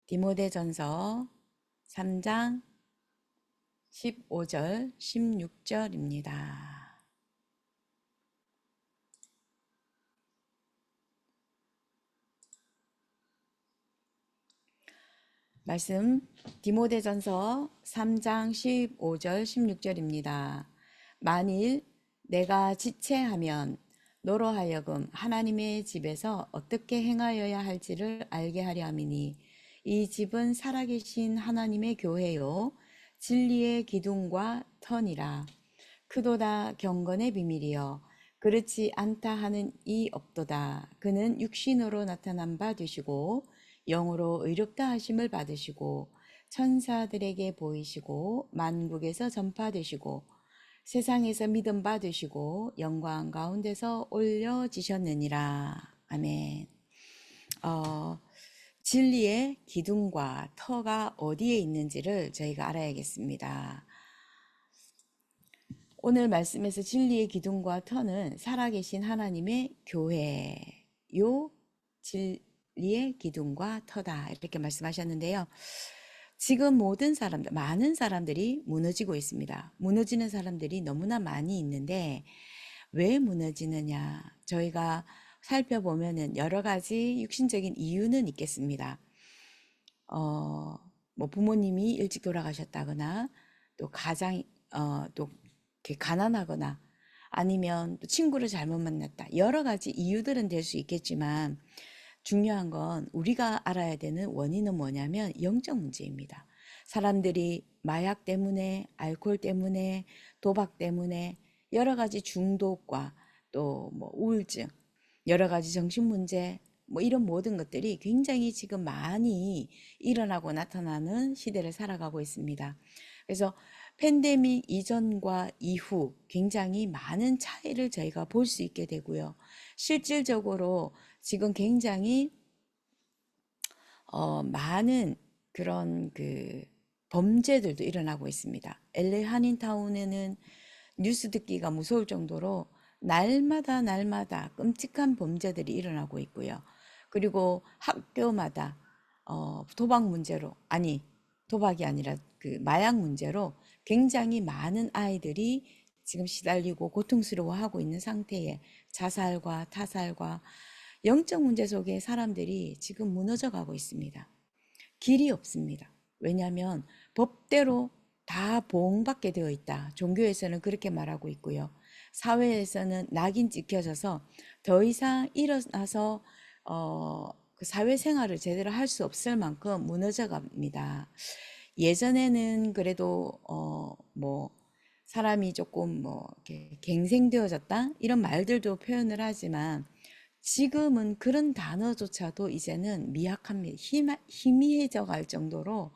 디모데전서 3장 15절, 16절입니다. 말씀 디모데전서 3장 15절, 16절입니다. 만일 내가 지체하면 너로 하여금 하나님의 집에서 어떻게 행하여야 할지를 알게 하려 함이니 이 집은 살아계신 하나님의 교회요 진리의 기둥과 터니라. 크도다 경건의 비밀이여 그렇지 않다 하는 이 없도다. 그는 육신으로 나타난 바 되시고 영으로 의롭다 하심을 받으시고 천사들에게 보이시고 만국에서 전파되시고 세상에서 믿음 받으시고 영광 가운데서 올려지셨느니라. 아멘. 진리의 기둥과 터가 어디에 있는지를 저희가 알아야겠습니다. 오늘 말씀에서 진리의 기둥과 터는 살아계신 하나님의 교회요 진리의 기둥과 터다 이렇게 말씀하셨는데요. 지금 모든 사람들, 많은 사람들이 무너지고 있습니다. 무너지는 사람들이 너무나 많이 있는데 왜 무너지느냐? 저희가 살펴보면은 여러 가지 육신적인 이유는 있겠습니다. 뭐 부모님이 일찍 돌아가셨다거나 또 가장 또 가난하거나 아니면 또 친구를 잘못 만났다. 여러 가지 이유들은 될 수 있겠지만 중요한 건 우리가 알아야 되는 원인은 뭐냐면 영적 문제입니다. 사람들이 마약 때문에, 알코올 때문에, 도박 때문에 여러 가지 중독과 또 뭐 우울증, 여러 가지 정신 문제, 뭐 이런 모든 것들이 굉장히 지금 많이 일어나고 나타나는 시대를 살아가고 있습니다. 그래서 팬데믹 이전과 이후 굉장히 많은 차이를 저희가 볼 수 있게 되고요. 실질적으로 지금 굉장히 많은 그런 범죄들도 일어나고 있습니다. LA 한인타운에는 뉴스 듣기가 무서울 정도로 날마다 끔찍한 범죄들이 일어나고 있고요. 그리고 학교마다 도박 문제로, 아니 도박이 아니라 그 마약 문제로 굉장히 많은 아이들이 지금 시달리고 고통스러워하고 있는 상태에 자살과 타살과 영적 문제 속에 사람들이 지금 무너져 가고 있습니다. 길이 없습니다. 왜냐하면 법대로 다 보응받게 되어 있다. 종교에서는 그렇게 말하고 있고요. 사회에서는 낙인 찍혀져서 더 이상 일어나서 그 사회생활을 제대로 할 수 없을 만큼 무너져 갑니다. 예전에는 그래도 뭐 사람이 조금 뭐 이렇게 갱생되어졌다 이런 말들도 표현을 하지만 지금은 그런 단어조차도 이제는 미약합니다. 희미해져 갈 정도로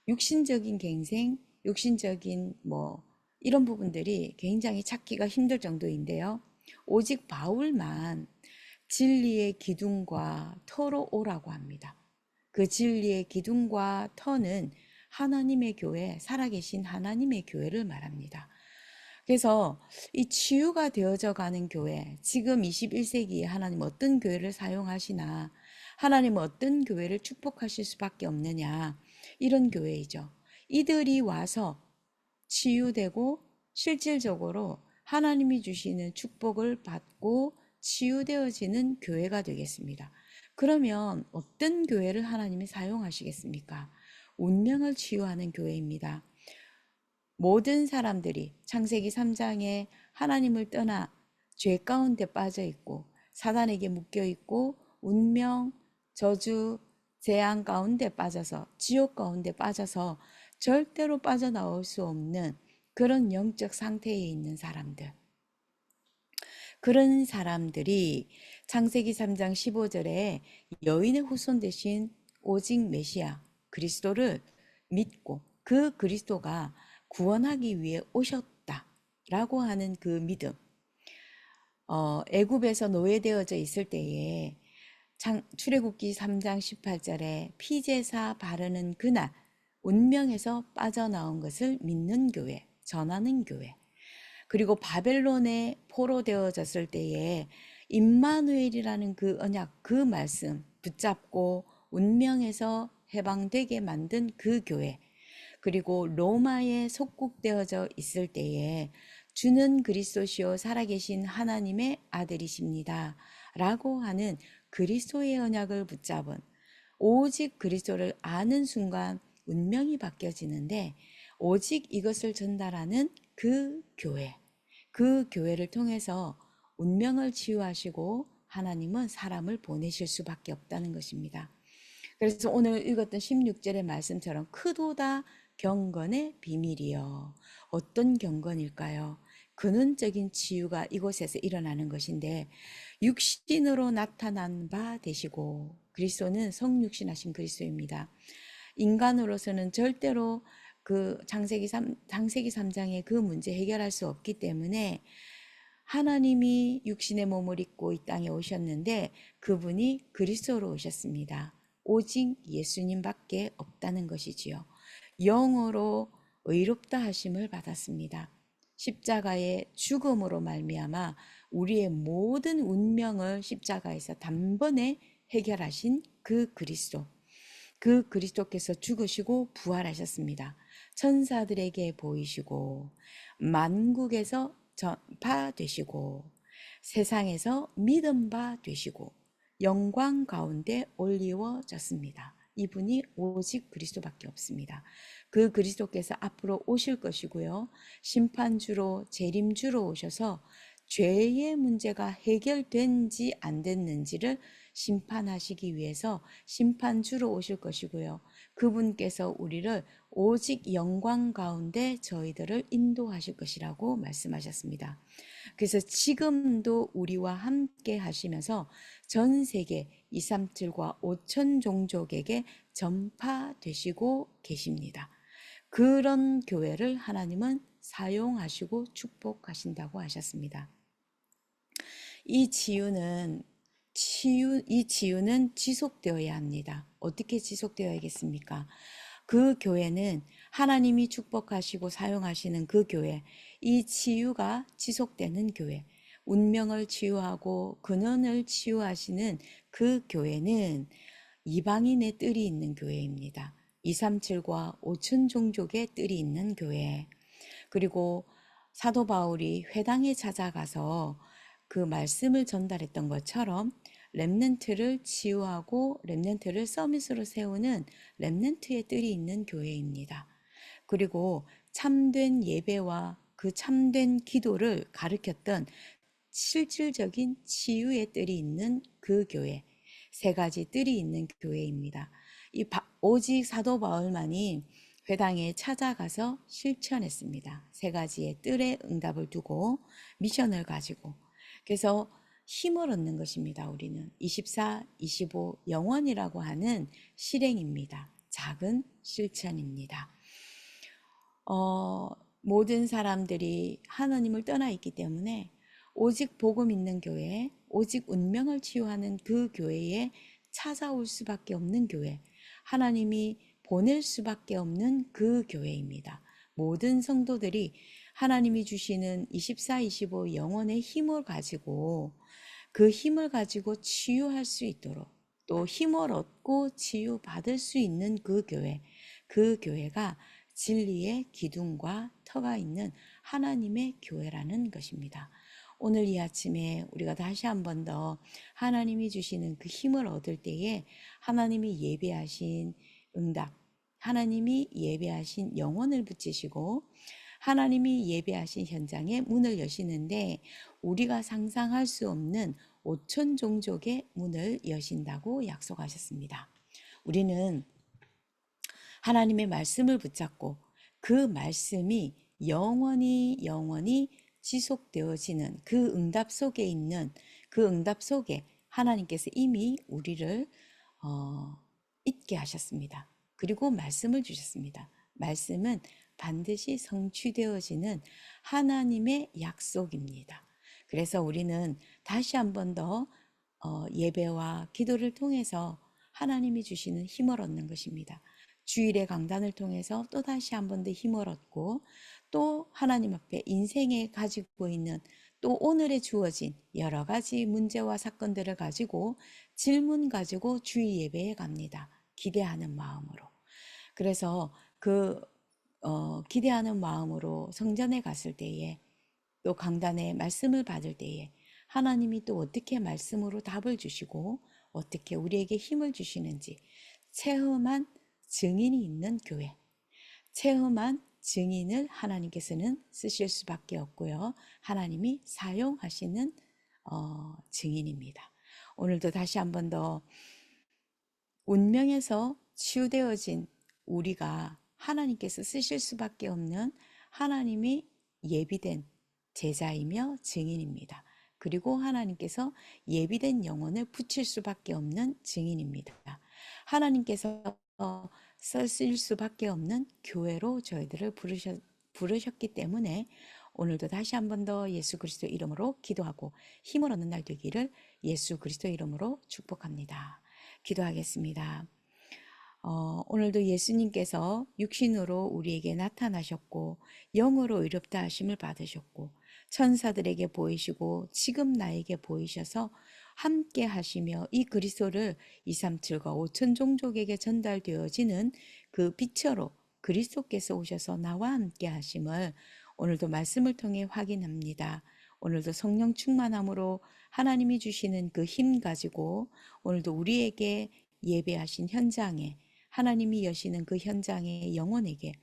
육신적인 갱생, 육신적인 뭐 이런 부분들이 굉장히 찾기가 힘들 정도인데요. 오직 바울만 진리의 기둥과 터로 오라고 합니다. 그 진리의 기둥과 터는 하나님의 교회, 살아계신 하나님의 교회를 말합니다. 그래서 이 치유가 되어져 가는 교회, 지금 21세기에 하나님 어떤 교회를 사용하시나, 하나님 어떤 교회를 축복하실 수밖에 없느냐, 이런 교회이죠. 이들이 와서 치유되고 실질적으로 하나님이 주시는 축복을 받고 치유되어지는 교회가 되겠습니다. 그러면 어떤 교회를 하나님이 사용하시겠습니까? 운명을 치유하는 교회입니다. 모든 사람들이 창세기 3장에 하나님을 떠나 죄 가운데 빠져 있고 사단에게 묶여 있고 운명, 저주, 재앙 가운데 빠져서 지옥 가운데 빠져서 절대로 빠져나올 수 없는 그런 영적 상태에 있는 사람들. 그런 사람들이 창세기 3장 15절에 여인의 후손 대신 오직 메시아 그리스도를 믿고 그 그리스도가 구원하기 위해 오셨다라고 하는 그 믿음. 애굽에서 노예되어져 있을 때에 출애굽기 3장 18절에 피제사 바르는 그날 운명에서 빠져나온 것을 믿는 교회, 전하는 교회. 그리고 바벨론에 포로되어졌을 때에 임마누엘이라는 그 언약, 그 말씀 붙잡고 운명에서 해방되게 만든 그 교회, 그리고 로마에 속국되어져 있을 때에 주는 그리스도시요 살아계신 하나님의 아들이십니다 라고 하는 그리스도의 언약을 붙잡은, 오직 그리스도를 아는 순간 운명이 바뀌어지는데, 오직 이것을 전달하는 그 교회, 그 교회를 통해서 운명을 치유하시고 하나님은 사람을 보내실 수밖에 없다는 것입니다. 그래서 오늘 읽었던 16절의 말씀처럼 크도다 경건의 비밀이요. 어떤 경건일까요? 근원적인 치유가 이곳에서 일어나는 것인데, 육신으로 나타난 바 되시고, 그리스도는 성육신하신 그리스도입니다. 인간으로서는 절대로 그 창세기 3장의 그 문제 해결할 수 없기 때문에 하나님이 육신의 몸을 입고 이 땅에 오셨는데 그분이 그리스도로 오셨습니다. 오직 예수님밖에 없다는 것이지요. 영으로 의롭다 하심을 받았습니다. 십자가의 죽음으로 말미암아 우리의 모든 운명을 십자가에서 단번에 해결하신 그 그리스도. 그 그리스도께서 죽으시고 부활하셨습니다. 천사들에게 보이시고 만국에서 전파되시고 세상에서 믿음 바 되시고 영광 가운데 올리워졌습니다. 이분이 오직 그리스도밖에 없습니다. 그 그리스도께서 앞으로 오실 것이고요. 심판주로 재림주로 오셔서 죄의 문제가 해결된지 안 됐는지를 심판하시기 위해서 심판주로 오실 것이고요. 그분께서 우리를 오직 영광 가운데 저희들을 인도하실 것이라고 말씀하셨습니다. 그래서 지금도 우리와 함께 하시면서 전 세계 237과 5천 종족에게 전파되시고 계십니다. 그런 교회를 하나님은 사용하시고 축복하신다고 하셨습니다. 이 치유는 지속되어야 합니다. 어떻게 지속되어야겠습니까? 그 교회는 하나님이 축복하시고 사용하시는 그 교회, 이 치유가 지속되는 교회, 운명을 치유하고 근원을 치유하시는 그 교회는 이방인의 뜰이 있는 교회입니다. 237과 5천 종족의 뜰이 있는 교회. 그리고 사도 바울이 회당에 찾아가서 그 말씀을 전달했던 것처럼 렘넌트를 치유하고 렘넌트를 서밋으로 세우는 렘넌트의 뜰이 있는 교회입니다. 그리고 참된 예배와 그 참된 기도를 가르쳤던 실질적인 치유의 뜰이 있는 그 교회, 세 가지 뜰이 있는 교회입니다. 오직 사도 바울만이 회당에 찾아가서 실천했습니다. 세 가지의 뜰의 응답을 두고 미션을 가지고. 그래서 힘을 얻는 것입니다. 우리는 24, 25 영원이라고 하는 실행입니다. 작은 실천입니다. 모든 사람들이 하나님을 떠나 있기 때문에 오직 복음 있는 교회, 오직 운명을 치유하는 그 교회에 찾아올 수밖에 없는 교회, 하나님이 보낼 수밖에 없는 그 교회입니다. 모든 성도들이 하나님이 주시는 24, 25 영혼의 힘을 가지고 그 힘을 가지고 치유할 수 있도록 또 힘을 얻고 치유받을 수 있는 그 교회가 진리의 기둥과 터가 있는 하나님의 교회라는 것입니다. 오늘 이 아침에 우리가 다시 한 번 더 하나님이 주시는 그 힘을 얻을 때에 하나님이 예배하신 응답, 하나님이 예배하신 영혼을 붙이시고 하나님이 예배하신 현장에 문을 여시는데 우리가 상상할 수 없는 5천 종족의 문을 여신다고 약속하셨습니다. 우리는 하나님의 말씀을 붙잡고 그 말씀이 영원히 지속되어지는 그 응답 속에 있는 그 응답 속에 하나님께서 이미 우리를 있게 하셨습니다. 그리고 말씀을 주셨습니다. 말씀은 반드시 성취되어지는 하나님의 약속입니다. 그래서 우리는 다시 한 번 더 예배와 기도를 통해서 하나님이 주시는 힘을 얻는 것입니다. 주일의 강단을 통해서 또다시 한 번 더 힘을 얻고 또 하나님 앞에 인생에 가지고 있는 또 오늘에 주어진 여러 가지 문제와 사건들을 가지고 질문 가지고 주일 예배에 갑니다. 기대하는 마음으로. 그래서 그 기대하는 마음으로 성전에 갔을 때에, 또 강단에 말씀을 받을 때에 하나님이 또 어떻게 말씀으로 답을 주시고 어떻게 우리에게 힘을 주시는지 체험한 증인이 있는 교회, 체험한 증인을 하나님께서는 쓰실 수밖에 없고요. 하나님이 사용하시는 증인입니다. 오늘도 다시 한번 더 운명에서 치유되어진 우리가 하나님께서 쓰실 수밖에 없는 하나님이 예비된 제자이며 증인입니다. 그리고 하나님께서 예비된 영혼을 붙일 수밖에 없는 증인입니다. 하나님께서 쓰실 수밖에 없는 교회로 저희들을 부르셨기 때문에 오늘도 다시 한번 더 예수 그리스도 이름으로 기도하고 힘을 얻는 날 되기를 예수 그리스도 이름으로 축복합니다. 기도하겠습니다. 오늘도 예수님께서 육신으로 우리에게 나타나셨고 영으로 의롭다 하심을 받으셨고 천사들에게 보이시고 지금 나에게 보이셔서 함께 하시며 이 그리스도를 237과 5천 종족에게 전달되어지는 그 빛으로 그리스도께서 오셔서 나와 함께 하심을 오늘도 말씀을 통해 확인합니다. 오늘도 성령 충만함으로 하나님이 주시는 그 힘 가지고 오늘도 우리에게 예배하신 현장에, 하나님이 여시는 그 현장의 영혼에게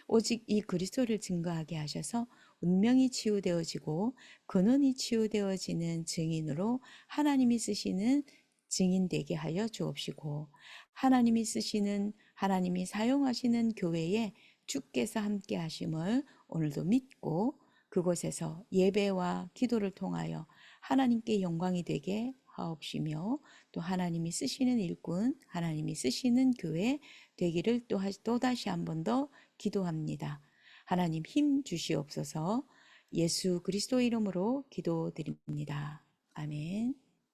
오직 이 그리스도를 증거하게 하셔서 운명이 치유되어지고 근원이 치유되어지는 증인으로 하나님이 쓰시는 증인 되게 하여 주옵시고, 하나님이 쓰시는, 하나님이 사용하시는 교회에 주께서 함께 하심을 오늘도 믿고 그곳에서 예배와 기도를 통하여 하나님께 영광이 되게 하옵시며, 또 하나님이 쓰시는 일꾼, 하나님이 쓰시는 교회 되기를 또다시 한 번 더 기도합니다. 하나님 힘 주시옵소서. 예수 그리스도 이름으로 기도드립니다. 아멘.